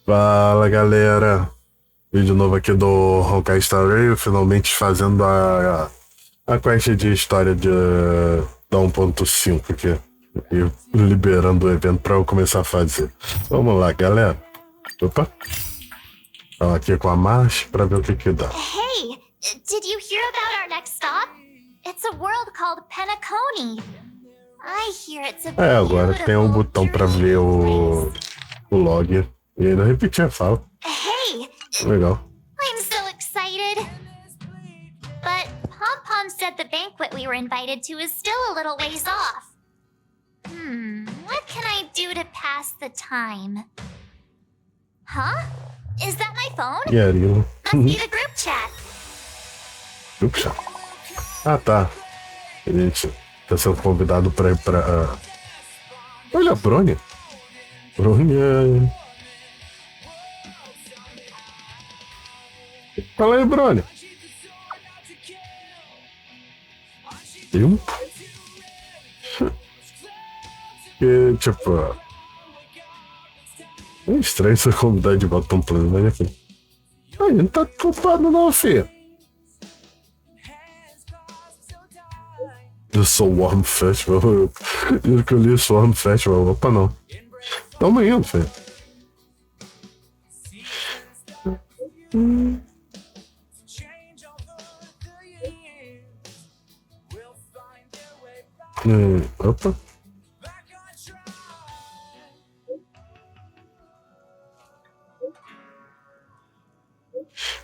Fala galera, vídeo novo aqui do Honkai Story, finalmente fazendo a quest de história da 1.5 aqui e liberando o evento para eu começar a fazer. Vamos lá galera, opa, vamos aqui com a marcha para ver o que dá. Hey, did you hear about our next stop? It's a world called Penacony. I hear it's a Agora tem um botão para ver o log e ainda repetir a fala. Hey, Legal. I'm so excited. But Pom Pom said the banquet we were invited to is still a little ways off. What can I do to pass the time? Huh? Is that my phone? Jarilo. Must be the group chat. Ups. Ah tá. A gente tá sendo convidado pra ir pra... Olha a Brony. Brony. Fala aí, Brony. Eu? Que, tipo... É estranho ser convidado de volta um plano, mas enfim. Aí, não tá culpado não, filho. Do Swarm Festival. Eu que eu li Swarm Festival. Opa, não. Tamo indo, filho. Opa.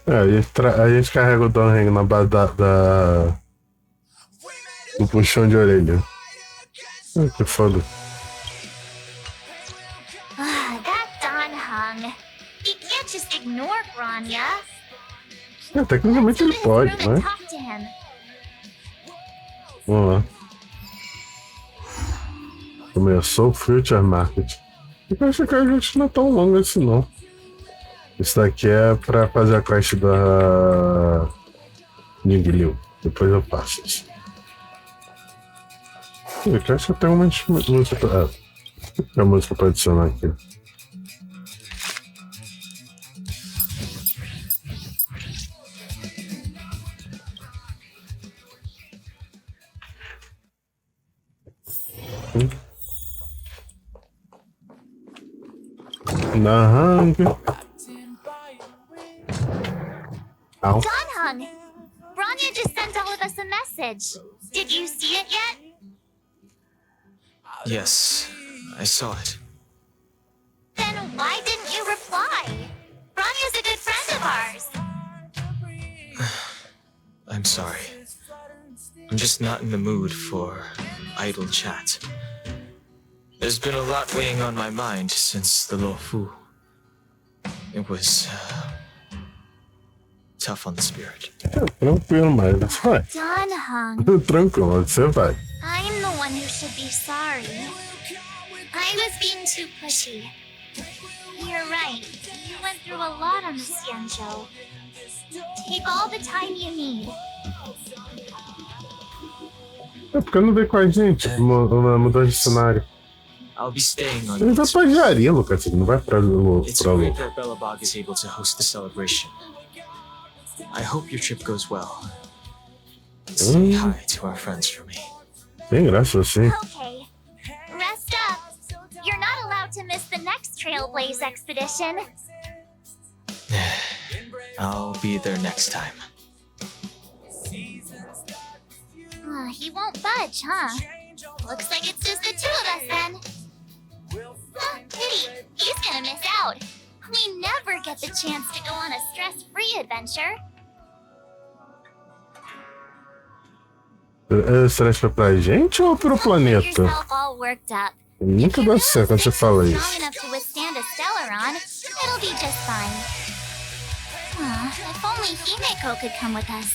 A gente carrega o Donheng na base do puxão de orelha. Que foda. That Donheng. You can't just ignore Grania. Tecnicamente ele pode, né? Talk to him. Vamos lá. Começou o Future Market. Eu acho que a gente não é tão longo assim não. Isso daqui é pra fazer a quest da Liu. Depois eu passo isso. Eu acho que tem uma música. Tem uma música pra adicionar aqui. Donheng. Donheng! Grania just sent all of us a message. Did you see it yet? Yes, I saw it. Then why didn't you reply? Grania's a good friend of ours. I'm sorry. I'm just not in the mood for idle chat. There's been a lot weighing on my mind since the Lo Fu. It was tough on the spirit. Tranquilo, mas vai. Donheng, Tranquilo, você vai. I'm the one who should be sorry. I was being too pushy. You're right. You went through a lot on the Xianzhou. Take all the time you need. Porque não veio com a gente, mudou de cenário. I'll be staying on. Ele vai pra Jarilo, cara, ele não vai pra It's Lu. great that Belobog is able to host the celebration. I hope your trip goes well. Say hi to our friends for me. Tem graça assim. Okay. Rest up. You're not allowed to miss the next Trailblaze expedition. I'll be there next time. He won't budge, huh? Looks like it's just the two of us then. Pity. He's gonna miss out. We never get the chance to go on a stress-free adventure. É estresse pra gente ou pro Don't get planeta? yourself all worked up. Nunca dá certo quando você fala Strong isso. enough to withstand a Stellaron, it'll be just fine. If only Himeko could come with us.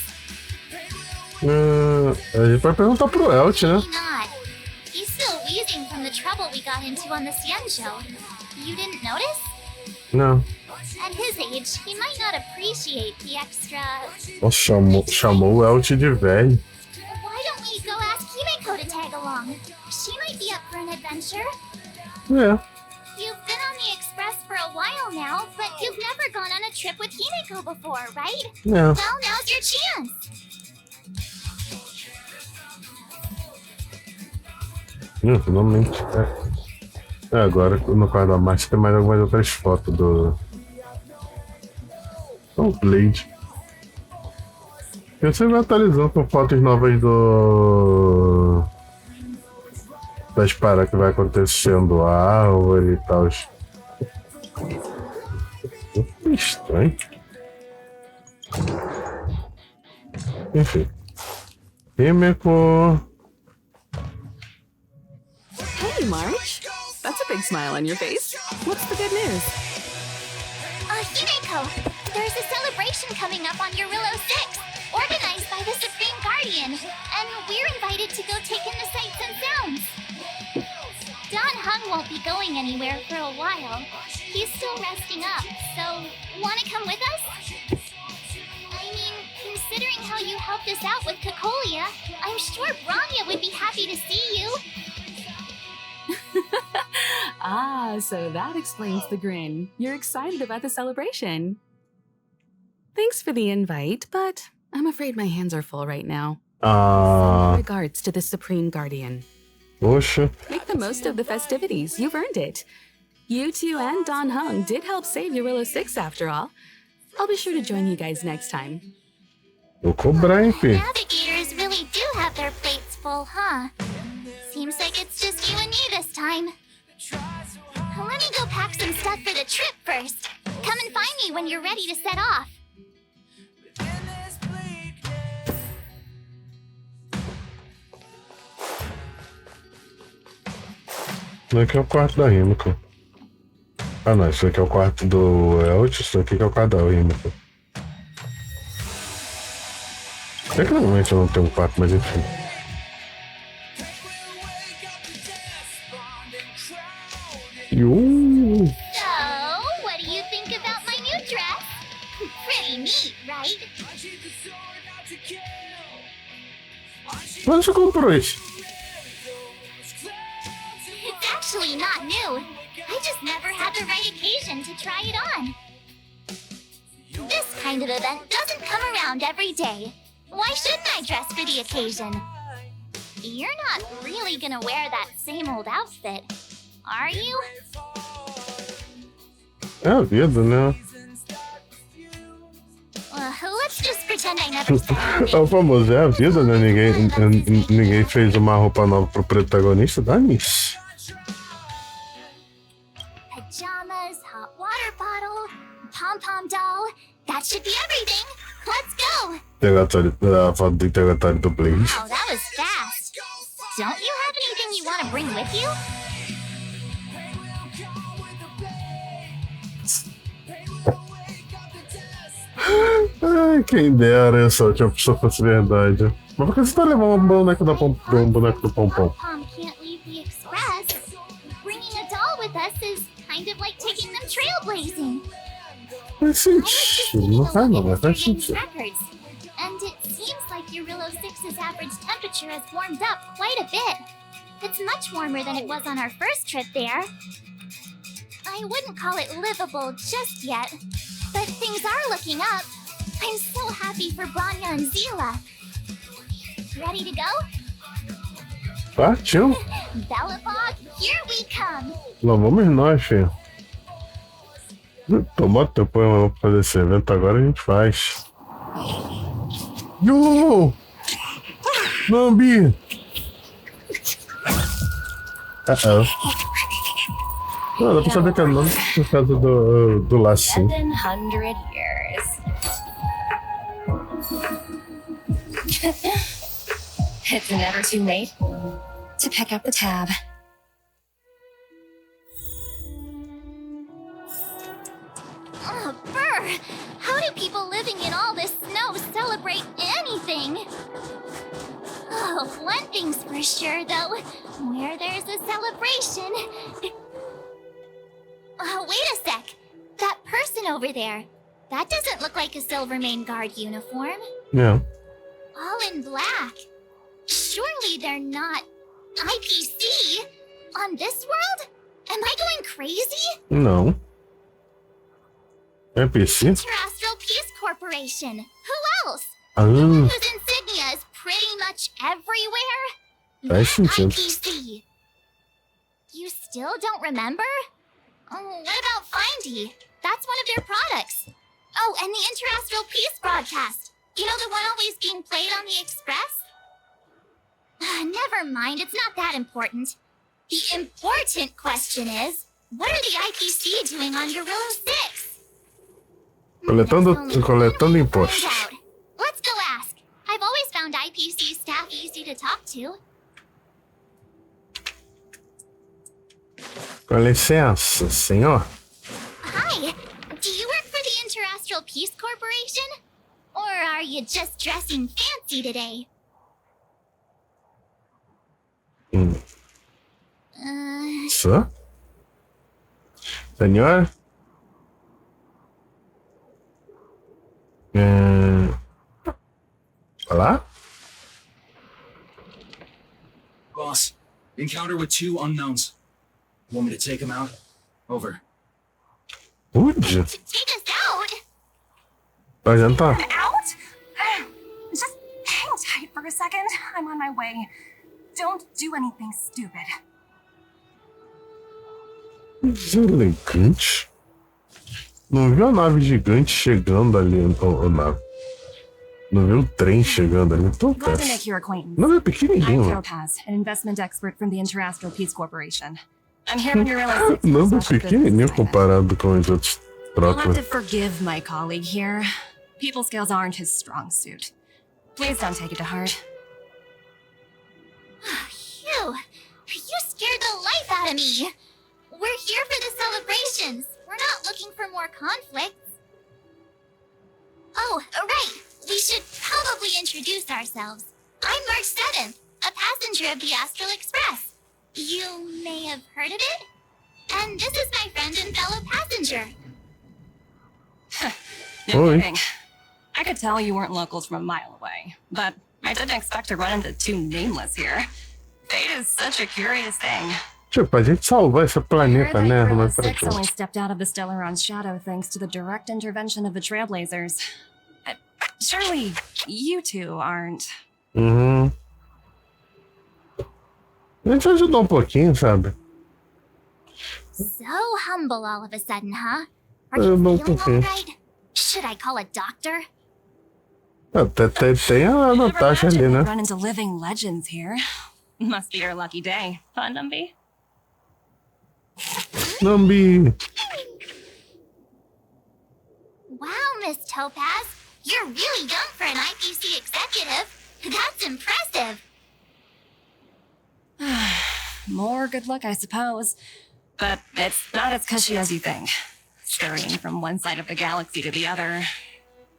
A gente vai perguntar pro Elt, né? Maybe not. He's still wheezing from the trouble we got into on the Xianzhou. You didn't notice? Não. At his age, he might not appreciate the extra... Nossa, chamou o Elt de velho. Why don't we go ask Himeko to tag along? She might be up for an adventure. É. You've been on the Express for a while while now, but you've never gone on a trip with Himeko before, right? É. Well, now's your chance. Finalmente. Agora no quarto da Márcia tem mais algumas outras fotos do. O Blade. Eu sempre atualizando com fotos novas do. Das paradas que vai acontecendo, a árvore e tal. Estranho. Enfim. Himeko. Hey, March. That's a big smile on your face. What's the good news? Himeko, there's a celebration coming up on Jarilo-VI, organized by the Supreme Guardian, and we're invited to go take in the sights and sounds. Don Hung won't be going anywhere for a while. He's still resting up, so wanna come with us? I mean, considering how you helped us out with Cocolia, I'm sure Branya would be happy to see you. Ah, so that explains the grin. You're excited about the celebration. Thanks for the invite, but I'm afraid my hands are full right now. Regards to the Supreme Guardian. Poxa. Make the most of the festivities. You've earned it. You two and Don Hung did help save Jarilo-VI after all. I'll be sure to join you guys next time. Vou cobrar, hein, filho? Navigators really do have their plates full, huh? Seems like it's just you and me this time. Let me go pack some stuff for the trip first. Come and find me when you're ready to set off. Aqui é o quarto da Himeko. Ah, não, isso aqui é o quarto do Elch, isso aqui que é o quarto da Himeko. Tecnicamente eu não tenho um quarto, mas enfim. So, what do you think about my new dress? Pretty neat, right? Onde você comprou isso? It's actually not new. I just never had the right occasion to try it on. This kind of event doesn't come around every day. Why shouldn't I dress for the occasion? You're not really gonna wear that same old outfit, are you? É a vida, né? Let's just pretend I never said anything. É o famoso, é a vida, né? Ninguém fez uma roupa nova pro protagonista, dane-se. Pajamas, hot water bottle, pom-pom doll. That should be everything. Let's go. A foto do integratório do Blade. Wow, that was fast. Don't you have anything you want to bring with you? Ai, quem dera essa última pessoa fosse verdade. Mas por que você tá levando um boneco do Pompom? Pom can't leave the express. Bringing a doll with us is kind of like taking them trailblazing. Faz sentido, não faz não, mas faz sentido. Records, and it seems like Jarilo-VI's average temperature has warmed up quite a bit. It's much warmer than it was on our first trip there. I wouldn't call it livable just yet, but things are looking up. I'm so happy for Branya and Zila. Ready to go? Partiu? Bellafog, here we come! Lá vamos nós, filho. Tomou teu põe pra fazer esse evento, agora a gente faz. Yo! Nambi! Não, dá pra saber que é nome por causa do lacinho. 700 years. It's never too late to pick up the tab. Oh, brr! How do people living in all this snow celebrate anything? Oh, one thing's for sure, though. Where there's a celebration... wait a sec. That person over there. That doesn't look like a Silvermane Guard uniform. Yeah. All in black. Surely they're not... IPC? On this world? Am I going crazy? Não. NPC? Interastral Peace Corporation. Who else? Ah, Whose insignia is pretty much everywhere? faz sentido. IPC. You still don't remember? Oh, what about Findy? That's one of their products. Oh, and the Interastral Peace broadcast. You know the one always being played on the Express? Never mind, it's not that important. The important question is, what are the IPC doing on Jarilo-VI? Coletando impostos. Let's go ask. I've always found IPC staff easy to talk to. Com licença, senhor. Hi, do you work for the Interastral Peace Corporation? Or are you just dressing fancy today? Sir? Senhor? Olá? Boss, encounter with 2 unknowns. Want me to take them out? Over. Ude. Take us out? Vai jantar? Out? Just hang tight for a second. I'm on my way. Don't do anything stupid. Deselegante. Não viu a nave gigante chegando ali, ou nave. Não viu o trem chegando ali. Então, Glad to make your acquaintance. nave é pequenininho. I'm Topaz, an investment expert from the Interastral Peace Corporation. I'm here when you're really sick. Nave é pequenininho comparado com os outros You'll have trocos. to forgive my colleague here. People skills aren't his strong suit. Please don't take it to heart. Phew, you scared the life out of me. We're here for the celebrations. We're not looking for more conflicts. Oh, right. We should probably introduce ourselves. I'm March 7th, a passenger of the Astral Express. You may have heard of it? And this is my friend and fellow passenger. No Oi. kidding. I could tell you weren't locals from a mile away, but I didn't expect to run into 2 nameless here. Fate is such a curious thing. Tipo, a gente salvou esse I heard planeta, that né? Mas pra Jarilo-VI quê? only stepped out of the Stellaron's shadow thanks to the direct intervention of the Trailblazers. Surely you two aren't. Uhum. A gente ajudou um pouquinho, sabe? So humble all of a sudden, huh? Are Eu you não feeling confio. alright? Should I call a doctor? Até tem a Never Natasha ali, imagined né? we'd run into living legends here. Must be your lucky day, huh, Numby? Nambi. Wow, Miss Topaz. You're really young for an IPC executive. That's impressive. More good luck, I suppose. But it's not as cushy as you think. Scurrying from one side of the galaxy to the other.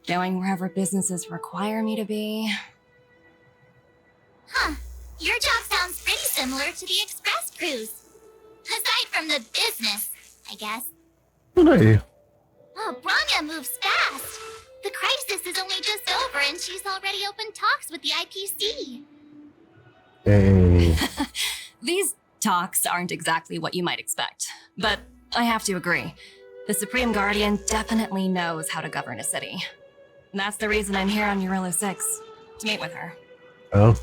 Going wherever businesses require me to be. Huh. Your job sounds pretty similar to the express cruise. Aside from the business, I guess. Por aí. Oh, Branya moves fast. The crisis is only just over and she's already opened talks with the IPC. É... These talks aren't exactly what you might expect. But I have to agree. The Supreme Guardian definitely knows how to govern a city. And that's the reason I'm here on Jarilo-VI, to meet with her. Oh.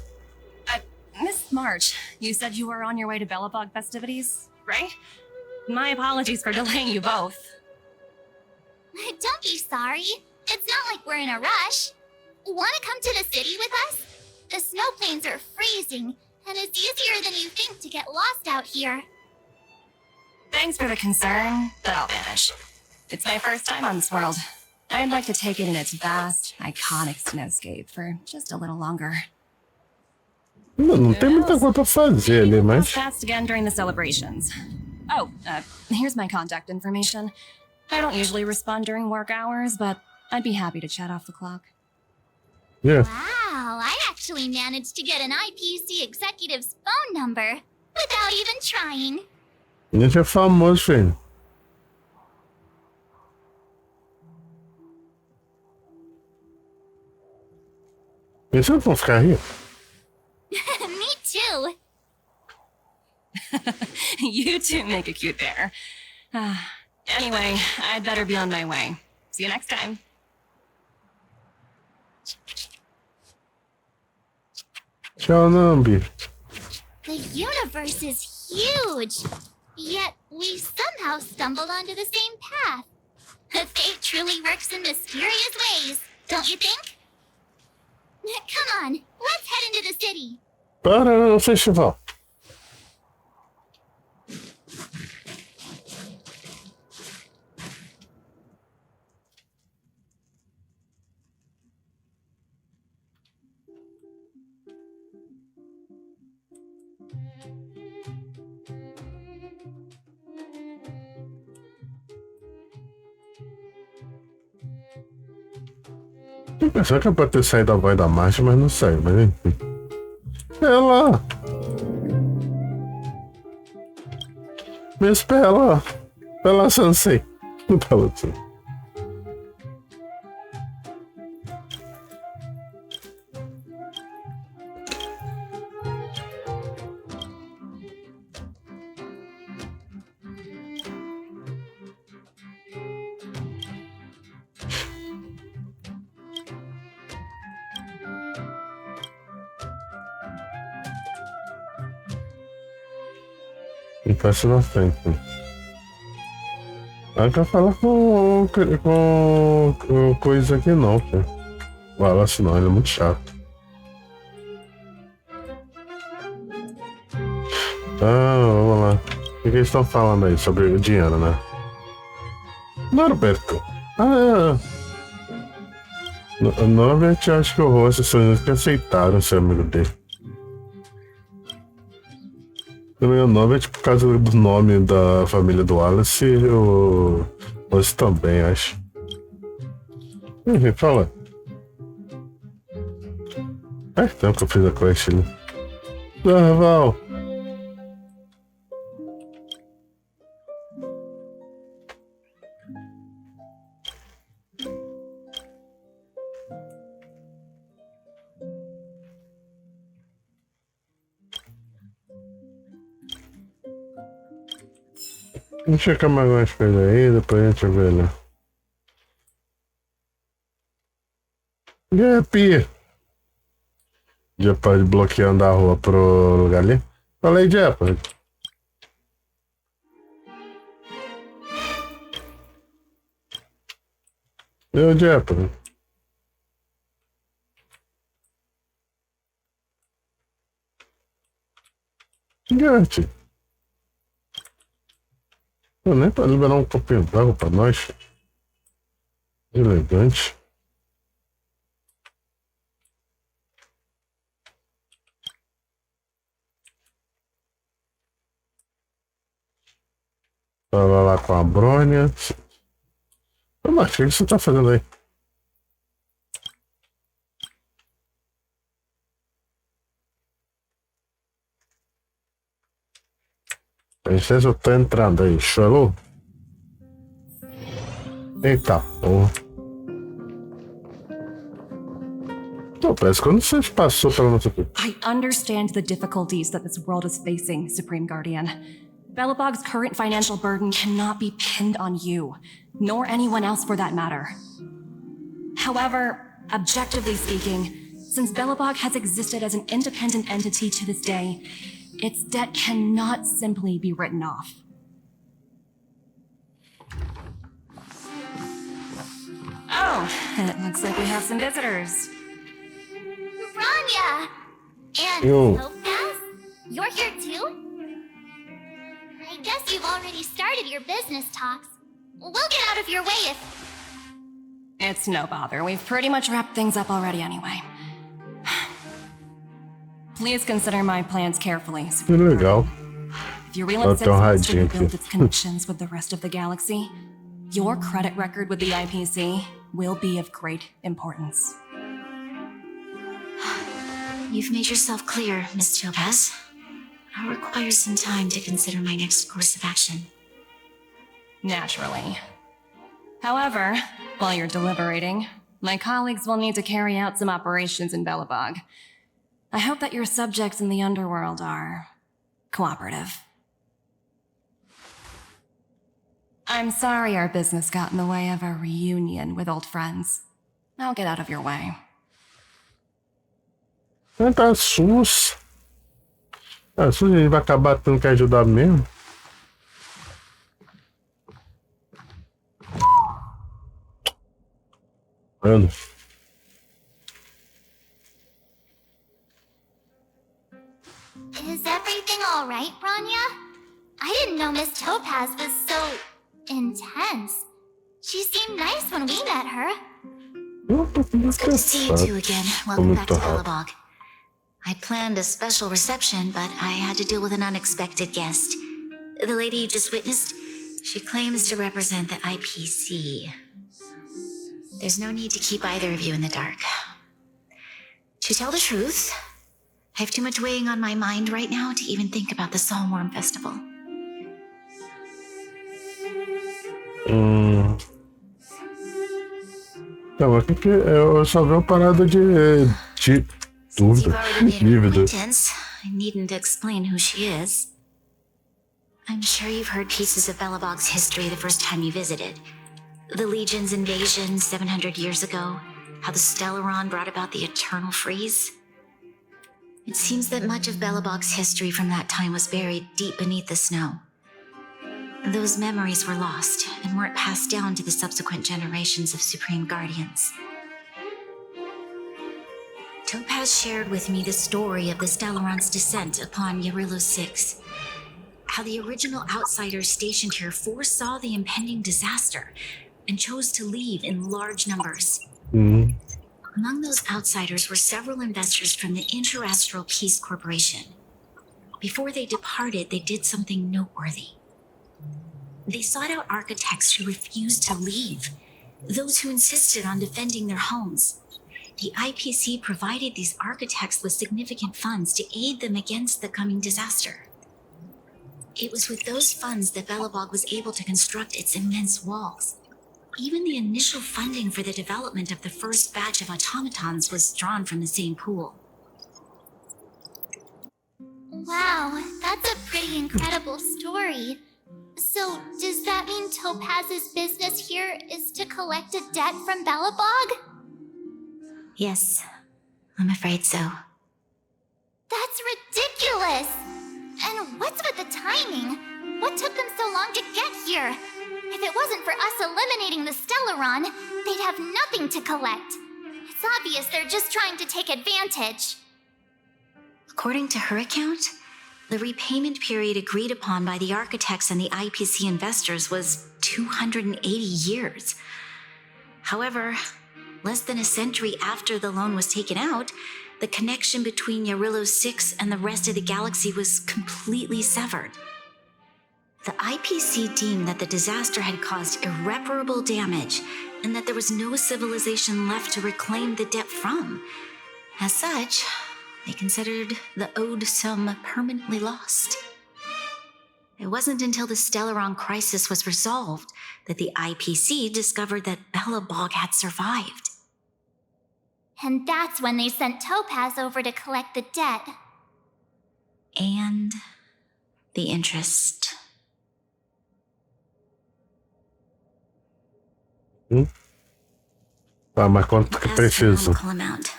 Miss March, you said you were on your way to Bellabog festivities, right? My apologies for delaying you both. Don't be sorry. It's not like we're in a rush. Want to come to the city with us? The snow plains are freezing, and it's easier than you think to get lost out here. Thanks for the concern, but I'll vanish. It's my first time on this world. I'd like to take it in its vast, iconic snowscape for just a little longer. Não tem muita coisa pra fazer ali, Cross mas... paths again during the celebrations. Oh, here's my contact information. I don't usually respond during work hours, but I'd be happy to chat off the clock. Yeah. Wow, I actually managed to get an IPC executive's phone number without even trying. A gente é famoso, filho. Pensando em ficar rico? Me too. You two make a cute pair. Anyway, I'd better be on my way. See you next time. Tchau, Nambi. The universe is huge, yet we somehow stumbled onto the same path. Fate truly works in mysterious ways, don't you think? Come on, let's head into the city. Para o festival. Eu pensava que era pra ter saído a voz da marcha, mas não saiu, mas enfim. É lá. Me espera lá. Vai lá, Sensei. Não tá assim. Não passa na frente. Não quer falar com coisa aqui não, cara. Fala assim não, ele é muito chato. Vamos lá. O que eles estão falando aí sobre o dinheiro, né? Norberto. Normalmente eu acho que o rosto são os que aceitaram ser amigo dele. O meu nome é tipo por causa do nome da família do Wallace e o Wallace também, acho. Fala. Faz tempo que eu fiz a quest ali. Val. Vamos checar mais umas coisas aí, depois a gente vê, né? Gap! Já pode bloqueando a rua pro lugar ali. Fala aí, Jepa. Eu, Jepa. Gigante. Nem pra liberar um copinho d'água pra nós. Elegante. Fala lá com a Brônia. Ô, Marcos, o que você tá fazendo aí? Princesa, eu tô entrando aí, chorou? Eita porra. Não, parece que quando você passou pela nossa... I understand the difficulties that this world is facing, Supreme Guardian. Belobog's current financial burden cannot be pinned on you, nor anyone else for that matter. However, objectively speaking, since Belobog has existed as an independent entity to this day, its debt cannot simply be written off. Oh, it looks like we have some visitors. Rania! And Yo. Topaz? You're here too? I guess you've already started your business talks. We'll get out of your way if... It's no bother. We've pretty much wrapped things up already anyway. Please consider my plans carefully. Que legal. If your real estate wants to rebuild its connections with the rest of the galaxy, your credit record with the IPC will be of great importance. You've made yourself clear, Miss Topaz. I'll require some time to consider my next course of action. Naturally. However, while you're deliberating, my colleagues will need to carry out some operations in Belobog. I hope that your subjects in the underworld are cooperative. I'm sorry our business got in the way of our reunion with old friends. I'll get out of your way. Tá sus. A gente vai acabar tendo que ajudar mesmo. Mano. Is everything all right, Branya? I didn't know Miss Topaz was so intense. She seemed nice when we met her. It's good to see you two again. Welcome back to Belobog. I planned a special reception, but I had to deal with an unexpected guest. The lady you just witnessed, she claims to represent the IPC. There's no need to keep either of you in the dark. To tell the truth, I have too much weighing on my mind right now to even think about the Saltworm Festival. Não, mas que eu só vi uma parada de dúvida. Dívida. I needn't explain who she is. I'm sure you've heard pieces of Belobog's history the first time you visited. The Legion's invasion 700 years ago, how the Stellaron brought about the Eternal Freeze. It seems that much of Belobog's history from that time was buried deep beneath the snow. Those memories were lost and weren't passed down to the subsequent generations of Supreme Guardians. Topaz shared with me the story of the Stellaron's descent upon Jarilo-VI. How the original outsiders stationed here foresaw the impending disaster and chose to leave in large numbers. Among those outsiders were several investors from the Interastral Peace Corporation. Before they departed, they did something noteworthy. They sought out architects who refused to leave, those who insisted on defending their homes. The IPC provided these architects with significant funds to aid them against the coming disaster. It was with those funds that Belobog was able to construct its immense walls. Even the initial funding for the development of the first batch of automatons was drawn from the same pool. Wow, that's a pretty incredible story. So, does that mean Topaz's business here is to collect a debt from Belobog? Yes, I'm afraid so. That's ridiculous! And what's with the timing? What took them so long to get here? If it wasn't for us eliminating the Stellaron, they'd have nothing to collect. It's obvious they're just trying to take advantage. According to her account, the repayment period agreed upon by the architects and the IPC investors was 280 years. However, less than a century after the loan was taken out, the connection between Jarilo-VI and the rest of the galaxy was completely severed. The IPC deemed that the disaster had caused irreparable damage and that there was no civilization left to reclaim the debt from. As such, they considered the owed sum permanently lost. It wasn't until the Stellaron crisis was resolved that the IPC discovered that Belobog had survived. And that's when they sent Topaz over to collect the debt. And the interest. Mas quanto que precisa? Amount.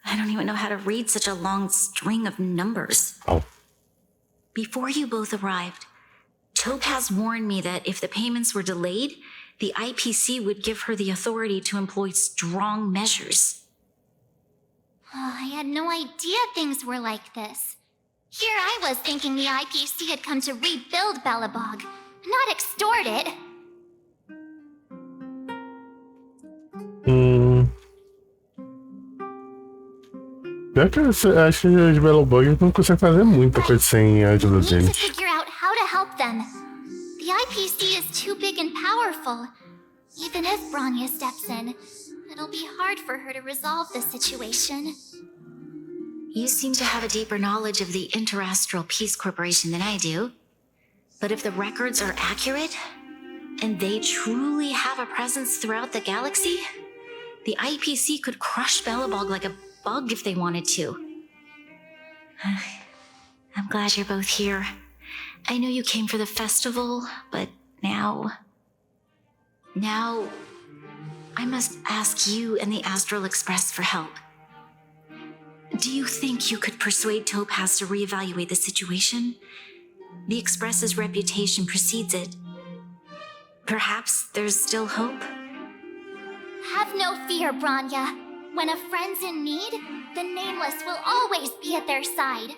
I don't even know how to read such a long string of numbers. Oh. Before you both arrived, Topaz warned me that if the payments were delayed, the IPC would give her the authority to employ strong measures. Oh, I had no idea things were like this. Here I was thinking the IPC had come to rebuild Belobog, not extort it. Pior que acho que os Belobog não conseguem fazer muita coisa sem a ajuda We need deles. to figure out how to help them. The IPC is too big and powerful. Even if Branya steps in, it'll be hard for her to resolve the situation. You seem to have a deeper knowledge of the Interastral Peace Corporation than I do. But if the records are accurate, and they truly have a presence throughout the galaxy, the IPC could crush Belobog like a bug if they wanted to. I'm glad you're both here. I know you came for the festival, but Now, I must ask you and the Astral Express for help. Do you think you could persuade Topaz to reevaluate the situation? The Express's reputation precedes it. Perhaps there's still hope? Have no fear, Branya. When a friend's in need, the Nameless will always be at their side.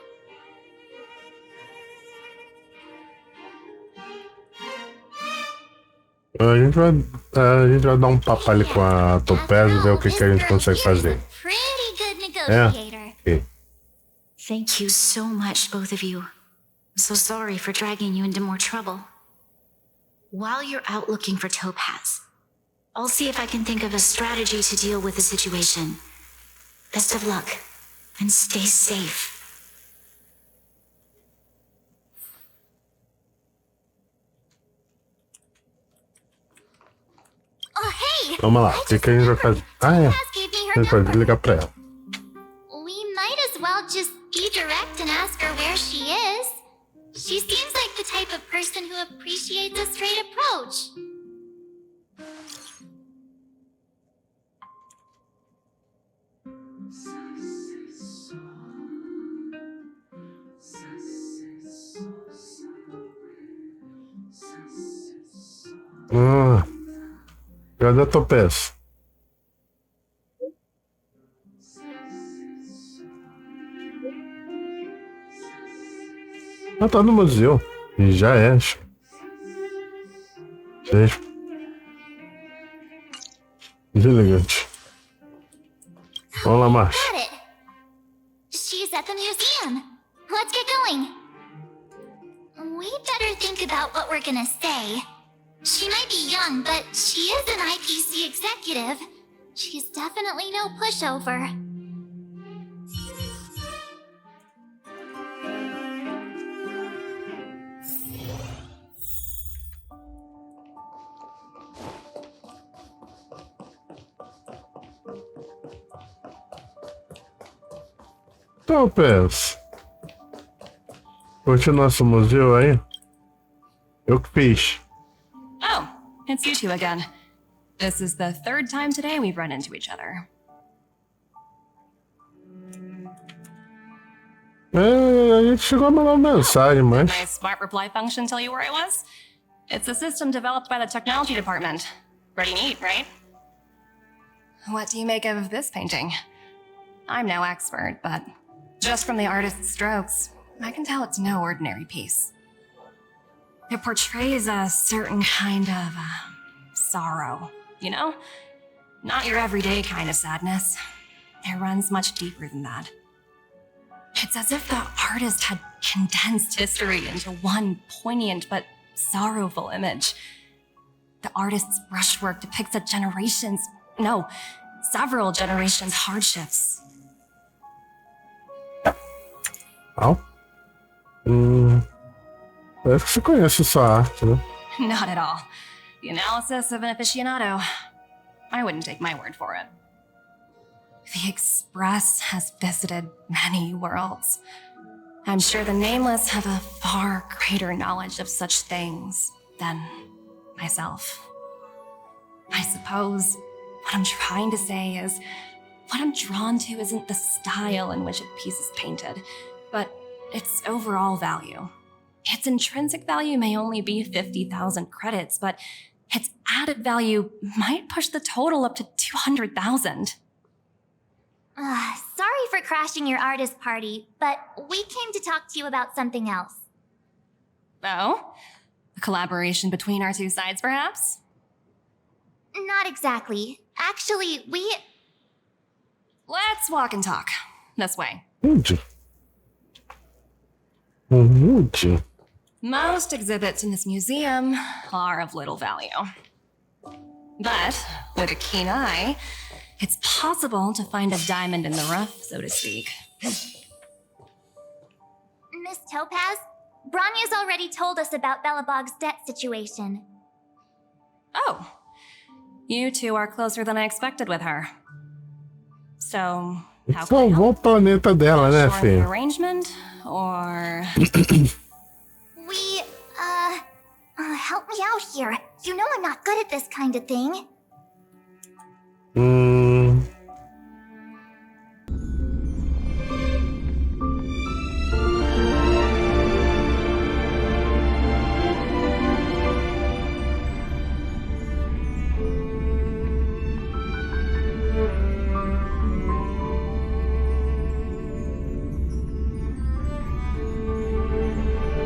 A gente vai dar um papo ali com a Topaz e ver o que a gente consegue fazer. Pretty good negotiator. Okay. Thank you so much, both of you. I'm so sorry for dragging you into more trouble. While you're out looking for Topaz, I'll see if I can think of a strategy to deal with the situation. Best of luck, and stay safe. Oh, hey! Vamos lá, o que a gente vai fazer? Ah, é. Topaz gave me A her gente pode number. ligar pra ela. We might as well just be direct and ask her where she is. She seems like the type of person who appreciates a straight approach. Cadê a Topaz? Ela tá no museu. E já é, acho. Deselegante. Vamos lá, Marcia. Got it. She's at the museum. Let's get going. We better think about what we're gonna say. She might be young, but she is an IPC executive. She's definitely no pushover. Topaz. Curte o nosso museu aí? Eu que fiz. Oh, it's you two again. This is the third time today we've run into each other. A gente chegou a mandar uma mensagem, mas... My smart reply function tell you where I was? It's a system developed by the technology department. Pretty neat, right? What do you make of this painting? I'm no expert, but just from the artist's strokes, I can tell it's no ordinary piece. It portrays a certain kind of sorrow, you know? Not your everyday kind of sadness. It runs much deeper than that. It's as if the artist had condensed history into one poignant but sorrowful image. The artist's brushwork depicts several generations' hardships. Au. Parece que você conhece essa arte, né? Not at all. The analysis of an aficionado. I wouldn't take my word for it. The Express has visited many worlds. I'm sure the Nameless have a far greater knowledge of such things than myself. I suppose what I'm trying to say is, what I'm drawn to isn't the style in which a piece is painted, but its overall value. Its intrinsic value may only be 50,000 credits, but its added value might push the total up to 200,000. Sorry for crashing your artist party, but we came to talk to you about something else. Oh? A collaboration between our two sides, perhaps? Not exactly. Actually, Let's walk and talk. This way. Onde? Onde? Most exhibits in this museum are of little value. But with a keen eye, it's possible to find a diamond in the rough, so to speak. Miss Topaz, Branya's already told us about Belobog's debt situation. Oh. You two are closer than I expected with her. So, how can I Salvou o help? planeta dela, né, Short filho? arrangement, or... Help me out here. You know I'm not good at this kind of thing.